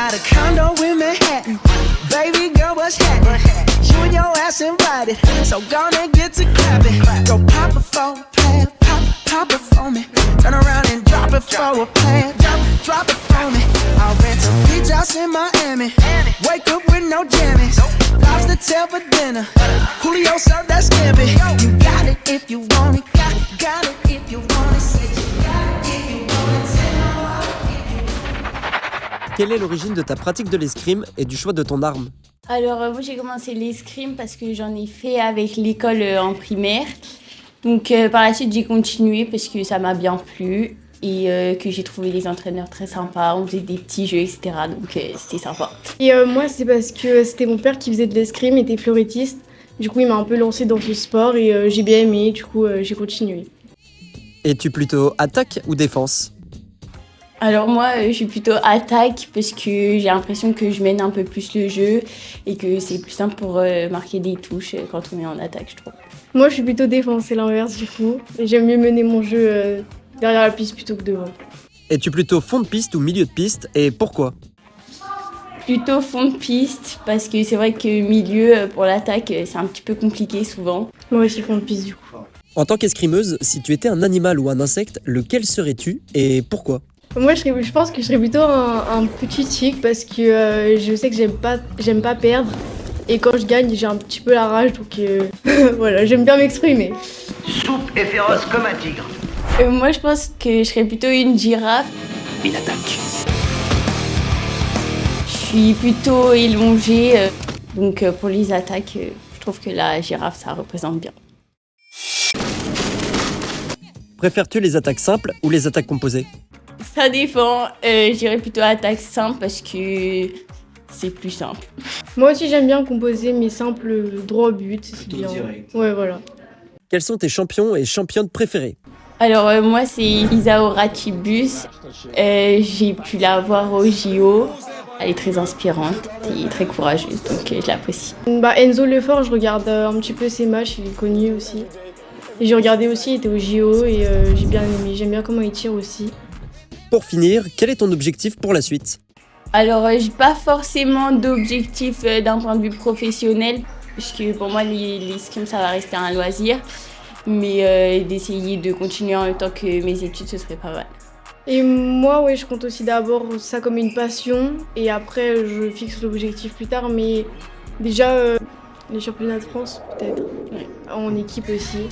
got a condo in Manhattan. Baby girl, what's happening? You and your ass invited, so gonna get to clapping. Go pop it for a plan, pop it for me. Turn around and drop it for a plan, drop it for me. I'll rent a beach house in Miami. Wake up with no jammies. Lobster tail for dinner. Julio served that scampi. You got it if you want it. Got it if you want it. Said you got it if you want it. Said no, Quelle est l'origine de ta pratique de l'escrime et du choix de ton arme? Alors, moi, j'ai commencé l'escrime parce que j'en ai fait avec l'école en primaire. Donc, par la suite, j'ai continué parce que ça m'a bien plu et que j'ai trouvé les entraîneurs très sympas. On faisait des petits jeux, etc. Donc, c'était sympa. Et moi, c'est parce que c'était mon père qui faisait de l'escrime, était fleurettiste. Du coup, il m'a un peu lancé dans ce sport et j'ai bien aimé. Du coup, j'ai continué. Es-tu plutôt attaque ou défense? Alors moi, je suis plutôt attaque parce que j'ai l'impression que je mène un peu plus le jeu et que c'est plus simple pour marquer des touches quand on est en attaque, je trouve. Moi, je suis plutôt défense, c'est l'inverse du coup. Et j'aime mieux mener mon jeu derrière la piste plutôt que devant. Es-tu plutôt fond de piste ou milieu de piste et pourquoi? Plutôt fond de piste parce que c'est vrai que milieu pour l'attaque, c'est un petit peu compliqué souvent. Moi aussi fond de piste du coup. En tant qu'escrimeuse, si tu étais un animal ou un insecte, lequel serais-tu et pourquoi? Moi, je pense que je serais plutôt un petit tic parce que je sais que j'aime pas perdre. Et quand je gagne, j'ai un petit peu la rage, donc voilà, j'aime bien m'exprimer. Souple et féroce comme un tigre. Moi, je pense que je serais plutôt une girafe. Il attaque. Je suis plutôt élongée, donc pour les attaques, je trouve que la girafe, ça représente bien. Préfères-tu les attaques simples ou les attaques composées? Ça dépend, je dirais plutôt attaque simple parce que c'est plus simple. Moi aussi, j'aime bien composer mes simples droit au but, c'est bien. Direct. Ouais, voilà. Quels sont tes champions et championnes préférés? Alors moi, c'est Isao Ratibus. J'ai pu la voir au JO. Elle est très inspirante et très courageuse, donc je l'apprécie. Enzo Lefort, je regarde un petit peu ses matchs, il est connu aussi. Et j'ai regardé aussi, il était au JO et j'ai bien aimé. J'aime bien comment il tire aussi. Pour finir, quel est ton objectif pour la suite? Alors, j'ai pas forcément d'objectif d'un point de vue professionnel, puisque pour moi, l'escrime, ça va rester un loisir. Mais d'essayer de continuer en même temps que mes études, ce serait pas mal. Et moi, ouais, je compte aussi d'abord ça comme une passion. Et après, je fixe l'objectif plus tard. Mais déjà, les championnats de France, peut-être. Ouais. En équipe aussi.